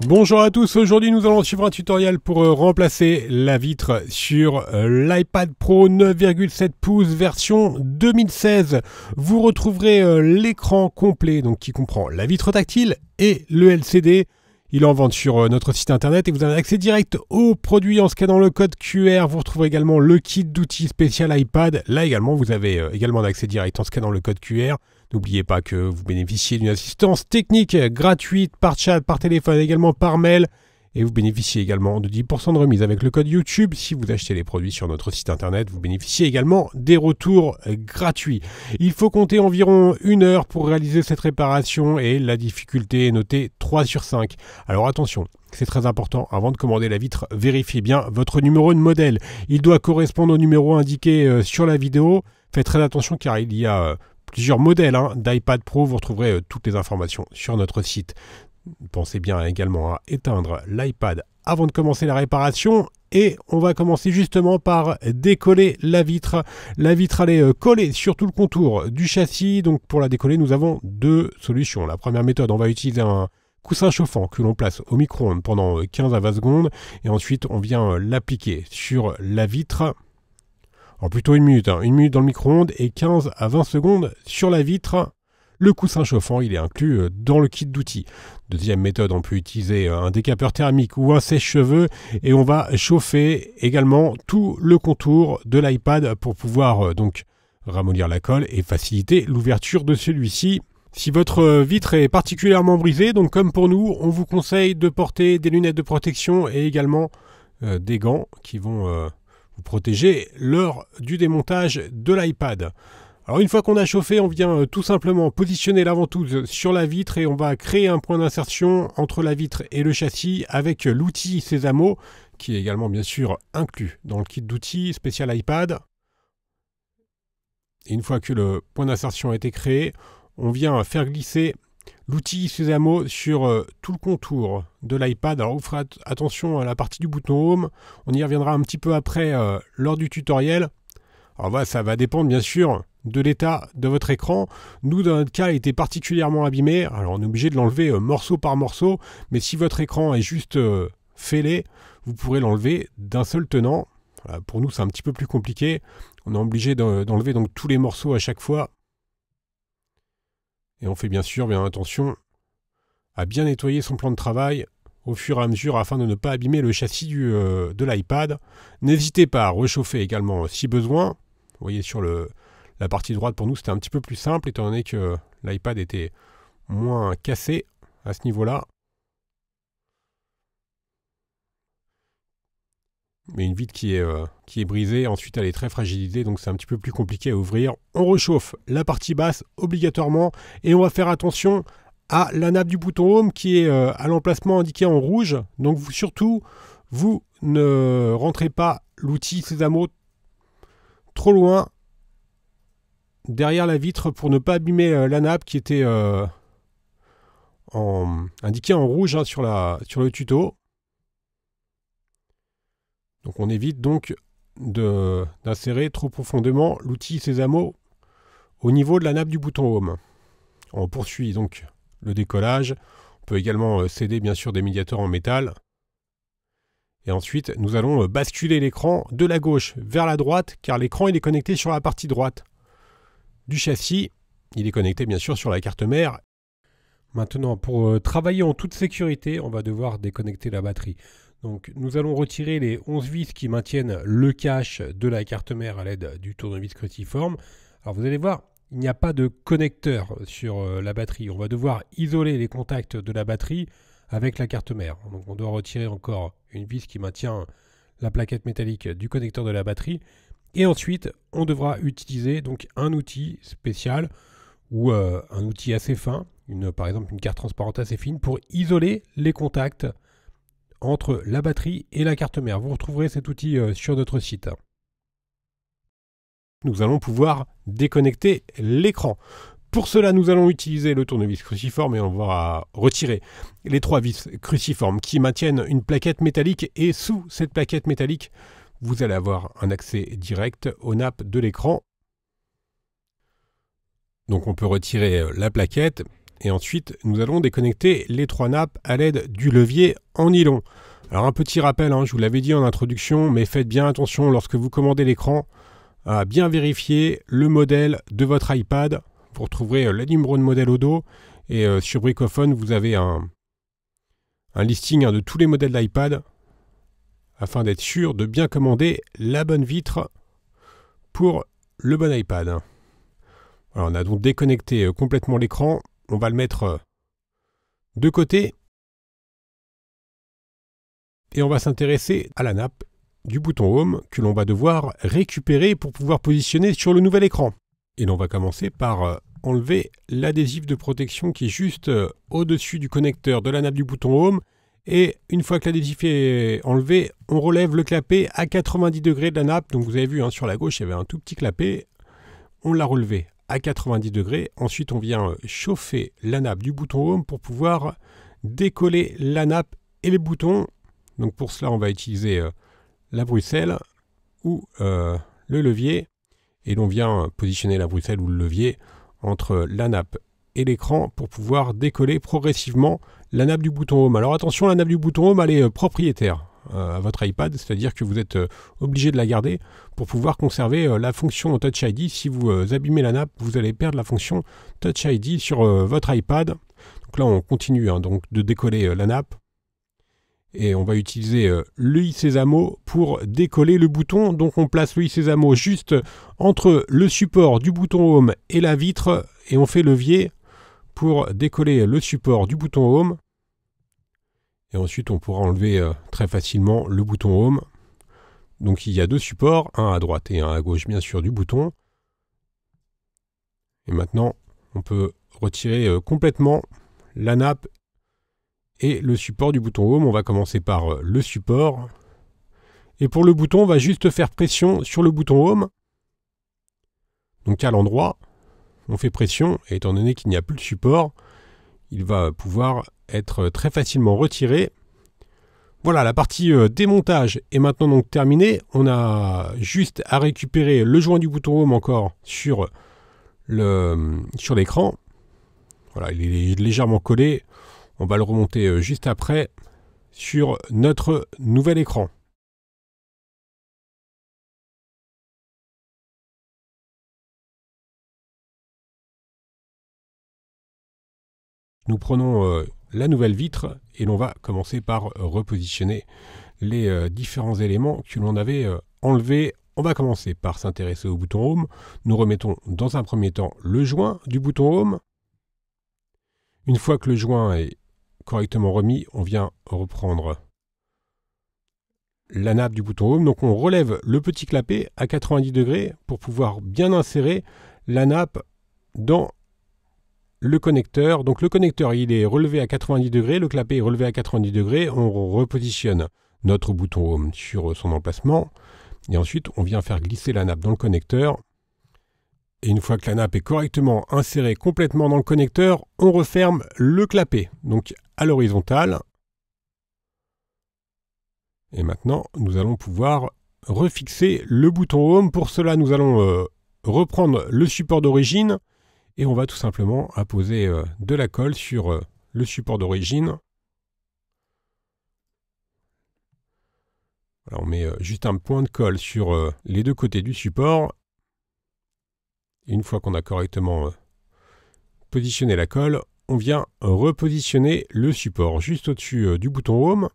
Bonjour à tous, aujourd'hui nous allons suivre un tutoriel pour remplacer la vitre sur l'iPad Pro 9,7 pouces version 2016. Vous retrouverez l'écran complet donc qui comprend la vitre tactile et le LCD. Il est en vente sur notre site internet et vous avez accès direct au produit en scannant le code QR. Vous retrouverez également le kit d'outils spécial iPad. Là également, vous avez également accès direct en scannant le code QR. N'oubliez pas que vous bénéficiez d'une assistance technique gratuite par chat, par téléphone, également par mail. Et vous bénéficiez également de 10% de remise avec le code YouTube. Si vous achetez les produits sur notre site internet, vous bénéficiez également des retours gratuits. Il faut compter environ 1 heure pour réaliser cette réparation et la difficulté est notée 3 sur 5. Alors attention, c'est très important, avant de commander la vitre, vérifiez bien votre numéro de modèle. Il doit correspondre au numéro indiqué sur la vidéo. Faites très attention car il y a plusieurs modèles d'iPad Pro. Vous retrouverez toutes les informations sur notre site. Pensez bien également à éteindre l'iPad avant de commencer la réparation. Et on va commencer justement par décoller la vitre. La vitre elle est collée sur tout le contour du châssis. Donc pour la décoller, nous avons deux solutions. La première méthode, on va utiliser un coussin chauffant que l'on place au micro-ondes pendant 15 à 20 secondes. Et ensuite, on vient l'appliquer sur la vitre. Alors plutôt 1 minute, 1 minute dans le micro-ondes et 15 à 20 secondes sur la vitre. Le coussin chauffant, il est inclus dans le kit d'outils. Deuxième méthode, on peut utiliser un décapeur thermique ou un sèche-cheveux et on va chauffer également tout le contour de l'iPad pour pouvoir donc ramollir la colle et faciliter l'ouverture de celui-ci. Si votre vitre est particulièrement brisée, donc comme pour nous, on vous conseille de porter des lunettes de protection et également des gants qui vont vous protéger lors du démontage de l'iPad. Alors une fois qu'on a chauffé, on vient tout simplement positionner la ventouse sur la vitre et on va créer un point d'insertion entre la vitre et le châssis avec l'outil Sésamo qui est également bien sûr inclus dans le kit d'outils spécial iPad. Et une fois que le point d'insertion a été créé, on vient faire glisser l'outil Sésamo sur tout le contour de l'iPad. Alors vous ferez attention à la partie du bouton Home, on y reviendra un petit peu après lors du tutoriel. Alors voilà, ça va dépendre bien sûr de l'état de votre écran. Nous, dans notre cas, il était particulièrement abîmé. Alors, on est obligé de l'enlever morceau par morceau. Mais si votre écran est juste fêlé, vous pourrez l'enlever d'un seul tenant. Voilà, pour nous, c'est un petit peu plus compliqué. On est obligé d'enlever donc tous les morceaux à chaque fois. Et on fait bien sûr bien attention à bien nettoyer son plan de travail au fur et à mesure afin de ne pas abîmer le châssis de l'iPad. N'hésitez pas à réchauffer également si besoin. Vous voyez sur la partie droite, pour nous, c'était un petit peu plus simple, étant donné que l'iPad était moins cassé à ce niveau-là. Mais une vitre qui est brisée, ensuite elle est très fragilisée, donc c'est un petit peu plus compliqué à ouvrir. On réchauffe la partie basse obligatoirement, et on va faire attention à la nappe du bouton Home qui est à l'emplacement indiqué en rouge. Donc surtout, vous ne rentrez pas l'outil Sésamo trop loin derrière la vitre pour ne pas abîmer la nappe qui était indiquée en rouge sur le tuto. Donc on évite donc d'insérer trop profondément l'outil Sésamo au niveau de la nappe du bouton Home. On poursuit donc le décollage. On peut également céder bien sûr des médiateurs en métal. Et ensuite, nous allons basculer l'écran de la gauche vers la droite car l'écran il est connecté sur la partie droite du châssis. Il est connecté bien sûr sur la carte mère. Maintenant, pour travailler en toute sécurité, on va devoir déconnecter la batterie. Donc nous allons retirer les 11 vis qui maintiennent le cache de la carte mère à l'aide du tournevis cruciforme. Alors vous allez voir, il n'y a pas de connecteur sur la batterie. On va devoir isoler les contacts de la batterie avec la carte mère. Donc on doit retirer encore une vis qui maintient la plaquette métallique du connecteur de la batterie. Et ensuite, on devra utiliser donc un outil spécial ou un outil assez fin, par exemple une carte transparente assez fine, pour isoler les contacts entre la batterie et la carte mère. Vous retrouverez cet outil sur notre site. Nous allons pouvoir déconnecter l'écran. Pour cela, nous allons utiliser le tournevis cruciforme et on va retirer les 3 vis cruciformes qui maintiennent une plaquette métallique. Et sous cette plaquette métallique, vous allez avoir un accès direct aux nappes de l'écran. Donc on peut retirer la plaquette Et ensuite, nous allons déconnecter les 3 nappes à l'aide du levier en nylon. Alors un petit rappel, je vous l'avais dit en introduction, mais faites bien attention lorsque vous commandez l'écran à bien vérifier le modèle de votre iPad. Vous retrouverez le numéro de modèle au dos. Et sur Bricophone, vous avez un listing de tous les modèles d'iPad afin d'être sûr de bien commander la bonne vitre pour le bon iPad. Alors, on a donc déconnecté complètement l'écran. On va le mettre de côté. Et on va s'intéresser à la nappe du bouton Home que l'on va devoir récupérer pour pouvoir positionner sur le nouvel écran. Et l'on va commencer par enlever l'adhésif de protection qui est juste au-dessus du connecteur de la nappe du bouton Home. Et une fois que l'adhésif est enlevé, on relève le clapet à 90 degrés de la nappe. Donc vous avez vu sur la gauche, il y avait un tout petit clapet. On l'a relevé à 90 degrés. Ensuite, on vient chauffer la nappe du bouton Home pour pouvoir décoller la nappe et les boutons. Donc pour cela, on va utiliser la Bruxelles ou le levier. Et l'on vient positionner la Bruxelles ou le levier entre la nappe et l'écran pour pouvoir décoller progressivement la nappe du bouton Home. Alors attention, la nappe du bouton Home, elle est propriétaire à votre iPad, c'est-à-dire que vous êtes obligé de la garder pour pouvoir conserver la fonction Touch ID. Si vous abîmez la nappe, vous allez perdre la fonction Touch ID sur votre iPad. Donc là, on continue donc de décoller la nappe. Et on va utiliser le i-Sésamo pour décoller le bouton. Donc on place le i-Sésamo juste entre le support du bouton Home et la vitre. Et on fait levier pour décoller le support du bouton Home. Et ensuite on pourra enlever très facilement le bouton Home. Donc il y a 2 supports, un à droite et un à gauche bien sûr du bouton. Et maintenant on peut retirer complètement la nappe et le support du bouton Home. On va commencer par le support. Et pour le bouton, on va juste faire pression sur le bouton Home. Donc à l'endroit, on fait pression. Et étant donné qu'il n'y a plus de support, il va pouvoir être très facilement retiré. Voilà, la partie démontage est maintenant donc terminée. On a juste à récupérer le joint du bouton Home encore sur l'écran. Voilà, il est légèrement collé. On va le remonter juste après sur notre nouvel écran. Nous prenons la nouvelle vitre et l'on va commencer par repositionner les différents éléments que l'on avait enlevés. On va commencer par s'intéresser au bouton Home. Nous remettons dans un premier temps le joint du bouton Home. Une fois que le joint est correctement remis, on vient reprendre la nappe du bouton Home. Donc on relève le petit clapet à 90 degrés pour pouvoir bien insérer la nappe dans le connecteur. Donc le connecteur il est relevé à 90 degrés, le clapet est relevé à 90 degrés. On repositionne notre bouton Home sur son emplacement et ensuite on vient faire glisser la nappe dans le connecteur. Et une fois que la nappe est correctement insérée complètement dans le connecteur, on referme le clapet, donc à l'horizontale. Et maintenant, nous allons pouvoir refixer le bouton Home. Pour cela, nous allons reprendre le support d'origine et on va tout simplement apposer de la colle sur le support d'origine. Voilà, on met juste un point de colle sur les 2 côtés du support. Et une fois qu'on a correctement positionné la colle, on vient repositionner le support juste au-dessus du bouton Home.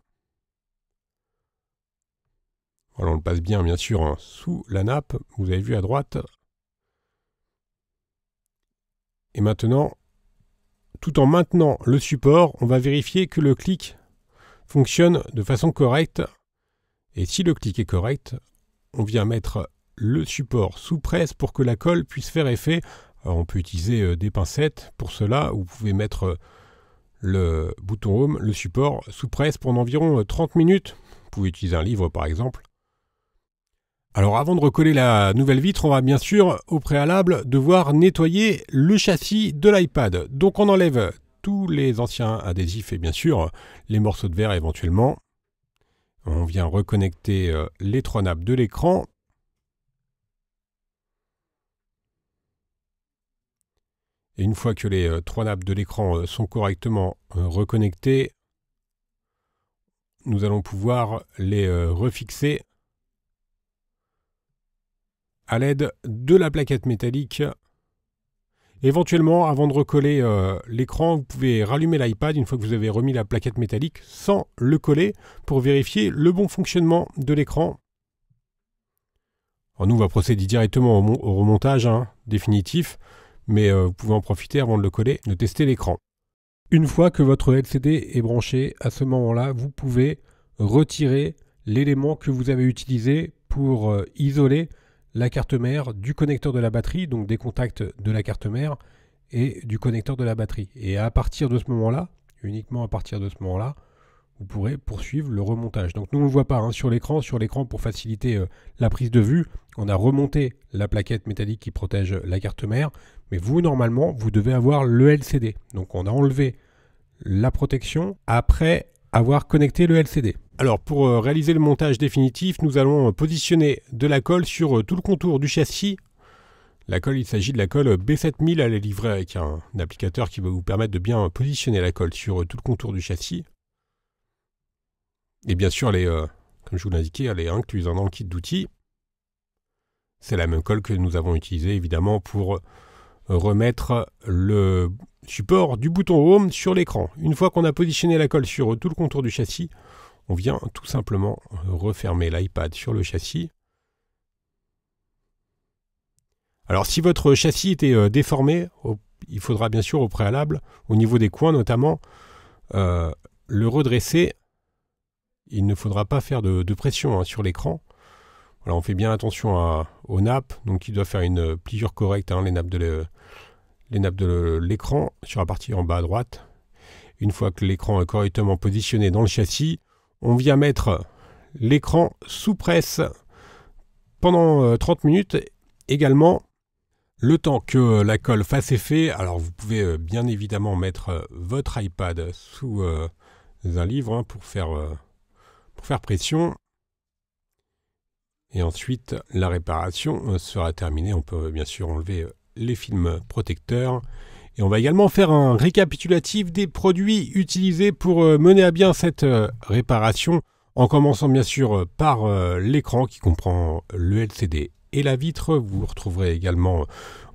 Voilà, on le passe bien sûr sous la nappe, vous avez vu à droite. Et maintenant, tout en maintenant le support, on va vérifier que le clic fonctionne de façon correcte. Et si le clic est correct, on vient mettre le support sous presse pour que la colle puisse faire effet. Alors on peut utiliser des pincettes pour cela, ou vous pouvez mettre le bouton Home, le support, sous presse pendant environ 30 minutes. Vous pouvez utiliser un livre par exemple. Alors avant de recoller la nouvelle vitre, on va bien sûr au préalable devoir nettoyer le châssis de l'iPad. Donc on enlève tous les anciens adhésifs et bien sûr les morceaux de verre éventuellement. On vient reconnecter les 3 nappes de l'écran. Et une fois que les 3 nappes de l'écran sont correctement reconnectées, nous allons pouvoir les refixer à l'aide de la plaquette métallique. Éventuellement, avant de recoller l'écran, vous pouvez rallumer l'iPad une fois que vous avez remis la plaquette métallique sans le coller pour vérifier le bon fonctionnement de l'écran. Alors nous, on va procéder directement au remontage définitif, mais vous pouvez en profiter avant de le coller, de tester l'écran. Une fois que votre LCD est branché, à ce moment-là, vous pouvez retirer l'élément que vous avez utilisé pour isoler la carte mère du connecteur de la batterie, donc des contacts de la carte mère et du connecteur de la batterie. Et à partir de ce moment-là, uniquement à partir de ce moment-là, vous pourrez poursuivre le remontage. Donc nous on ne le voit pas sur l'écran. Sur l'écran, pour faciliter la prise de vue, on a remonté la plaquette métallique qui protège la carte mère. Mais vous, normalement, vous devez avoir le LCD. Donc on a enlevé la protection après avoir connecté le LCD. Alors pour réaliser le montage définitif, nous allons positionner de la colle sur tout le contour du châssis. La colle, il s'agit de la colle B7000. Elle est livrée avec un applicateur qui va vous permettre de bien positionner la colle sur tout le contour du châssis. Et bien sûr, comme je vous l'indiquais, elle est incluse dans le kit d'outils. C'est la même colle que nous avons utilisée évidemment pour remettre le support du bouton Home sur l'écran. Une fois qu'on a positionné la colle sur tout le contour du châssis, on vient tout simplement refermer l'iPad sur le châssis. Alors si votre châssis était déformé, il faudra bien sûr au préalable, au niveau des coins notamment, le redresser. Il ne faudra pas faire de pression sur l'écran. Voilà, on fait bien attention aux nappes, donc il doit faire une pliure correcte, les nappes de l'écran sur la partie en bas à droite. Une fois que l'écran est correctement positionné dans le châssis, on vient mettre l'écran sous presse pendant 30 minutes également, le temps que la colle fasse effet. Alors vous pouvez bien évidemment mettre votre iPad sous un livre pour faire pression. Et ensuite, la réparation sera terminée. On peut bien sûr enlever les films protecteurs. Et on va également faire un récapitulatif des produits utilisés pour mener à bien cette réparation, en commençant bien sûr par l'écran qui comprend le LCD et la vitre. Vous retrouverez également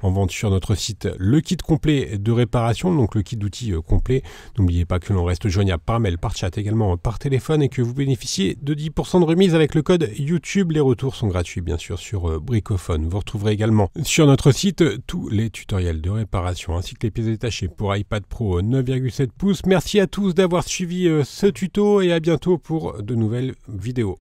en vente sur notre site le kit complet de réparation, donc le kit d'outils complet. N'oubliez pas que l'on reste joignable par mail, par chat, également par téléphone, et que vous bénéficiez de 10% de remise avec le code YouTube. Les retours sont gratuits bien sûr sur Bricophone. Vous retrouverez également sur notre site tous les tutoriels de réparation ainsi que les pièces détachées pour iPad Pro 9,7 pouces. Merci à tous d'avoir suivi ce tuto et à bientôt pour de nouvelles vidéos.